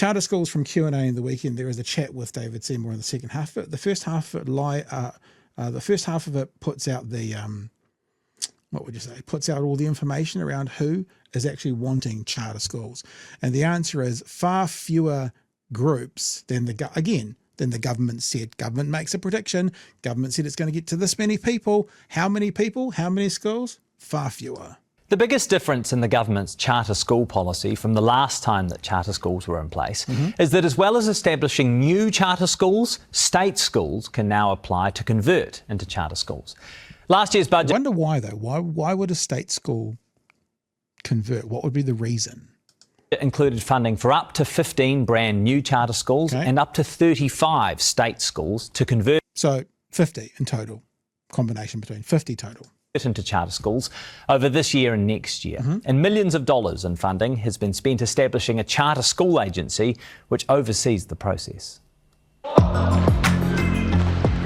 Charter schools from Q&A in the weekend. There is a chat with David Seymour in the second half of it. The first half of it puts out the what would you say? Puts out all the information around who is actually wanting charter schools, and the answer is far fewer groups than the government said. Government makes a prediction. Government said it's going to get to this many people. How many people? How many schools? Far fewer. The biggest difference in the government's charter school policy from the last time that charter schools were in place is that as well as establishing new charter schools, state schools can now apply to convert into charter schools. Last year's budget... I wonder why though. Why would a state school convert? What would be the reason? It included funding for up to 15 brand new charter schools and up to 35 state schools to convert. So 50 in total, combination between 50 total. Into charter schools over this year and next year. And millions of dollars in funding has been spent establishing a charter school agency which oversees the process.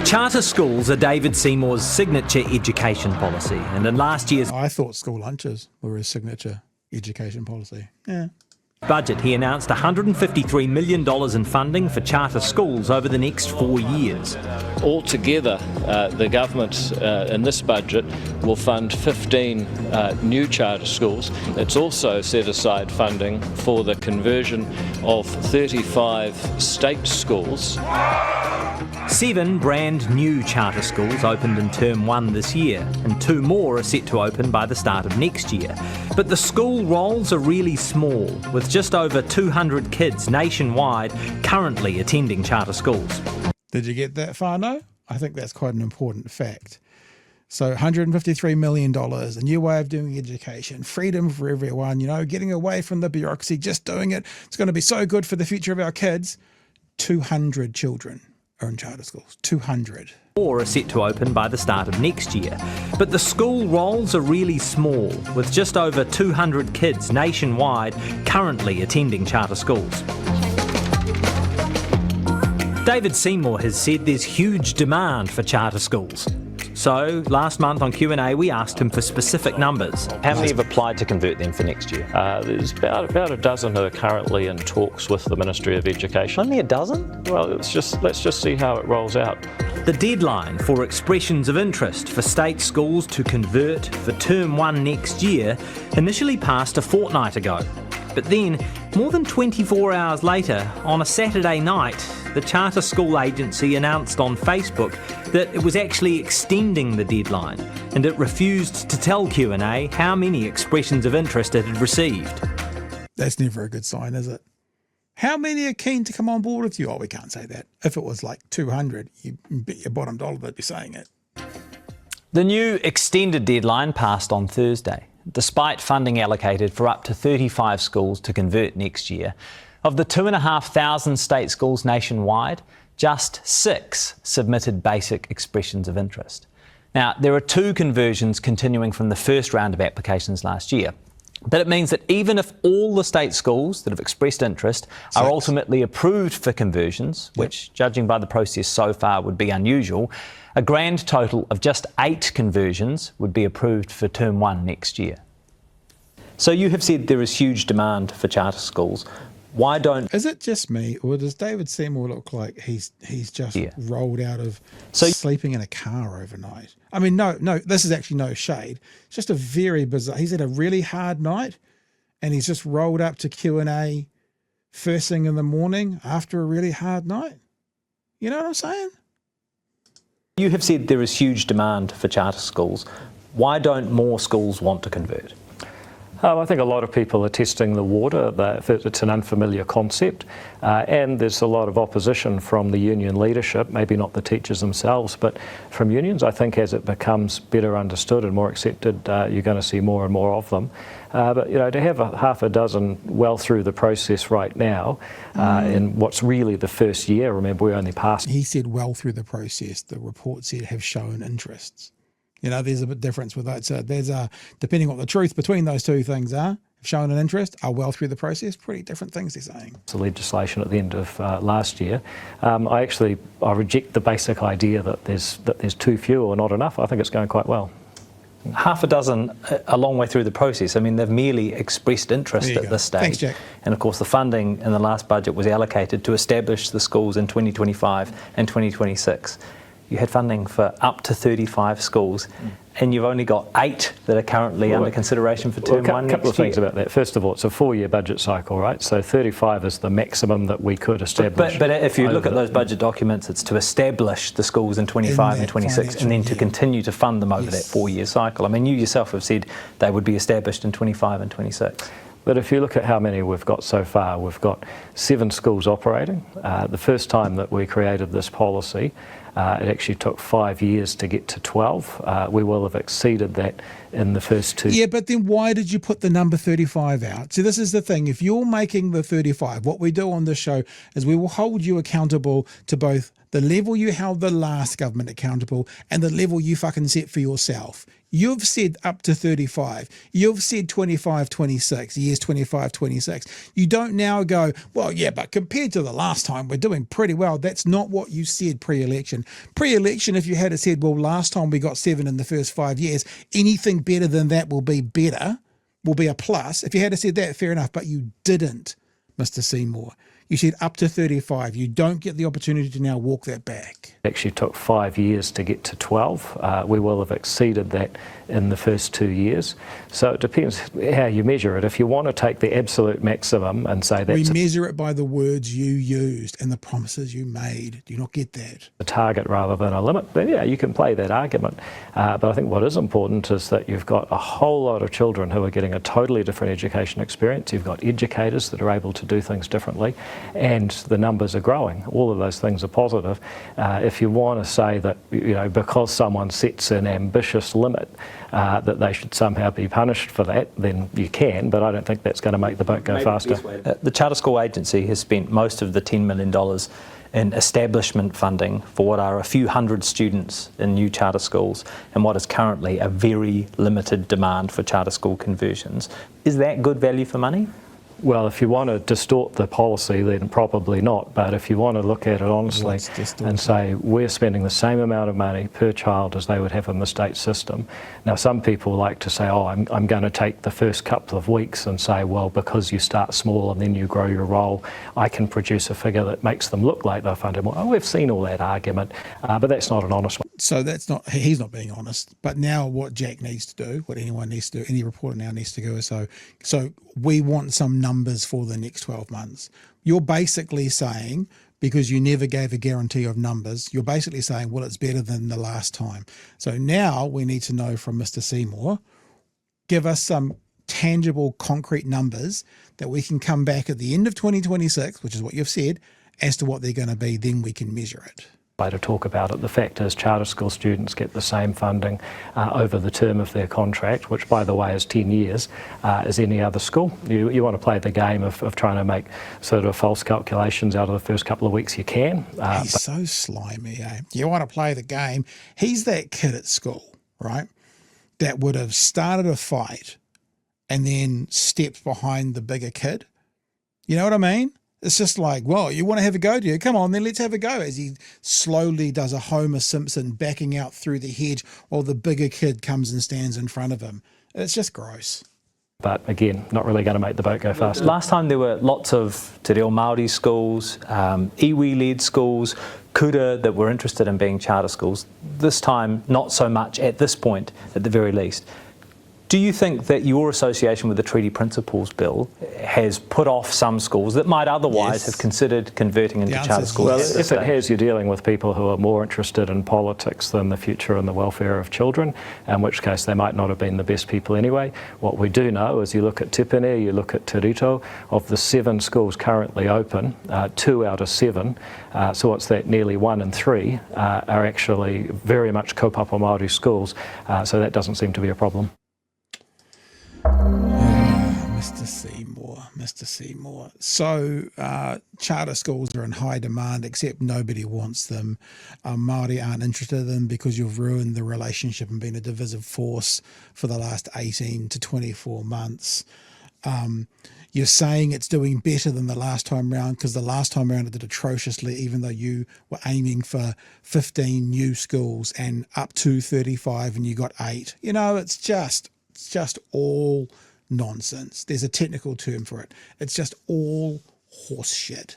Charter schools are David Seymour's signature education policy, and in last year's... I thought school lunches were his signature education policy. Yeah. Budget, he announced $153 million in funding for charter schools over the next 4 years. Altogether, the government in this budget will fund 15 new charter schools. It's also set aside funding for the conversion of 35 state schools. 7 brand new charter schools opened in term 1 this year, and 2 more are set to open by the start of next year. But the school rolls are really small, with just over 200 kids nationwide currently attending charter schools. Did you get that far? No? I think that's quite an important fact. So $153 million, a new way of doing education, freedom for everyone, getting away from the bureaucracy, just doing it. It's going to be so good for the future of our kids. 200 children are in charter schools. 200. 4 are set to open by the start of next year. But the school rolls are really small, with just over 200 kids nationwide currently attending charter schools. David Seymour has said there's huge demand for charter schools. So, last month on Q&A, we asked him for specific numbers. How many have applied to convert them for next year? There's about a dozen who are currently in talks with the Ministry of Education. Only a dozen? Well, let's just see how it rolls out. The deadline for expressions of interest for state schools to convert for term 1 next year initially passed a fortnight ago. But then, more than 24 hours later, on a Saturday night, the Charter School Agency announced on Facebook that it was actually extending the deadline, and it refused to tell Q&A how many expressions of interest it had received. That's never a good sign, is it? How many are keen to come on board with you? Oh, we can't say that. If it was like 200, you bet your bottom dollar they'd be saying it. The new extended deadline passed on Thursday, despite funding allocated for up to 35 schools to convert next year. Of the 2,500 state schools nationwide, just 6 submitted basic expressions of interest. Now, there are 2 conversions continuing from the first round of applications last year. But it means that even if all the state schools that have expressed interest are ultimately approved for conversions, which, judging by the process so far, would be unusual, a grand total of just 8 conversions would be approved for term 1 next year. So you have said there is huge demand for charter schools. Why don't... Is it just me, or does David Seymour look like he's just rolled out of sleeping in a car overnight? I mean, no, this is actually no shade. It's just a very bizarre... He's had a really hard night, and he's just rolled up to Q&A first thing in the morning after a really hard night. You know what I'm saying? You have said there is huge demand for charter schools. Why don't more schools want to convert? I think a lot of people are testing the water. It's an unfamiliar concept, and there's a lot of opposition from the union leadership, maybe not the teachers themselves, but from unions. I think as it becomes better understood and more accepted, you're going to see more and more of them. But to have half a dozen well through the process right now, in what's really the first year, remember we only passed... He said well through the process. The report said have shown interests. There's a bit difference with that. So there's depending on what the truth between those 2 things are, have shown an interest, are well through the process, pretty different things they're saying. The legislation at the end of last year. I reject the basic idea that there's too few or not enough. I think it's going quite well. half a dozen a long way through the process. I mean, they've merely expressed interest at this stage. Thanks, Jack. And of course, the funding in the last budget was allocated to establish the schools in 2025 and 2026. You had funding for up to 35 schools, and you've only got 8 that are currently under consideration for term 1 A couple of things about that. First of all, it's a 4-year budget cycle, right? So 35 is the maximum that we could establish. But if you look at those budget documents, it's to establish the schools in 25 and 26, and then to continue to fund them over that 4-year cycle. I mean, you yourself have said they would be established in 25 and 26. But if you look at how many we've got so far, we've got 7 schools operating. The first time that we created this policy, it actually took 5 years to get to 12. We will have exceeded that in the first 2 years. Yeah, but then why did you put the number 35 out? See, this is the thing. If you're making the 35, what we do on this show is we will hold you accountable to both the level you held the last government accountable and the level you fucking set for yourself. You've said up to 35. You've said 25, 26, years 25, 26. You don't now go, well, yeah, but compared to the last time, we're doing pretty well. That's not what you said pre-election. Pre-election, if you had said, well, last time we got 7 in the first 5 years, anything better than that will be better, will be a plus. If you had said that, fair enough, but you didn't, Mr. Seymour. You said up to 35. You don't get the opportunity to now walk that back. It actually took 5 years to get to 12. We will have exceeded that in the first 2 years. So it depends how you measure it. If you want to take the absolute maximum and say that's we measure it by the words you used and the promises you made. Do you not get that? a target rather than a limit, then yeah, you can play that argument. But I think what is important is that you've got a whole lot of children who are getting a totally different education experience. You've got educators that are able to do things differently, and the numbers are growing. All of those things are positive. If you want to say that, you know, because someone sets an ambitious limit, that they should somehow be punished for that, then you can, but I don't think that's going to make the boat go faster. The Charter School Agency has spent most of the $10 million in establishment funding for what are a few hundred students in new charter schools and what is currently a very limited demand for charter school conversions. Is that good value for money? Well, if you want to distort the policy, then probably not. But if you want to look at it honestly and say we're spending the same amount of money per child as they would have in the state system. Now, some people like to say, oh, I'm going to take the first couple of weeks and say, well, because you start small and then you grow your role, I can produce a figure that makes them look like they're funded more. Oh, we've seen all that argument, but that's not an honest one. So that's not, he's not being honest. But now what Jack needs to do, what anyone needs to do, any reporter now needs to go is so we want some numbers for the next 12 months. You're basically saying, because you never gave a guarantee of numbers, you're basically saying, well, it's better than the last time. So now we need to know from Mr. Seymour, give us some tangible, concrete numbers that we can come back at the end of 2026, which is what you've said, as to what they're going to be, then we can measure it. Way to talk about it. The fact is charter school students get the same funding over the term of their contract, which by the way is 10 years, as any other school. You want to play the game of trying to make sort of false calculations out of the first couple of weeks, you can. He's so slimy, eh? You want to play the game. He's that kid at school, right, that would have started a fight and then stepped behind the bigger kid. You know what I mean? It's just like, well, you want to have a go, do you? Come on, then let's have a go. As he slowly does a Homer Simpson backing out through the hedge while the bigger kid comes and stands in front of him. It's just gross. But again, not really going to make the boat go faster. Last time there were lots of Te Reo Māori schools, iwi-led schools, kura that were interested in being charter schools. This time, not so much at this point, at the very least. Do you think that your association with the Treaty Principles Bill has put off some schools that might otherwise have considered converting into charter schools? Well, if it has, you're dealing with people who are more interested in politics than the future and the welfare of children, in which case they might not have been the best people anyway. What we do know is you look at Tipene, you look at Te Rito, of the 7 schools currently open, 2 out of 7, so what's that, nearly 1 in 3, are actually very much kaupapa Māori schools, so that doesn't seem to be a problem. Mr. Seymour. So charter schools are in high demand, except nobody wants them. Māori aren't interested in them because you've ruined the relationship and been a divisive force for the last 18 to 24 months. You're saying it's doing better than the last time round because the last time round it did atrociously, even though you were aiming for 15 new schools and up to 35 and you got 8. You know, it's just all nonsense. There's a technical term for it. It's just all horse shit.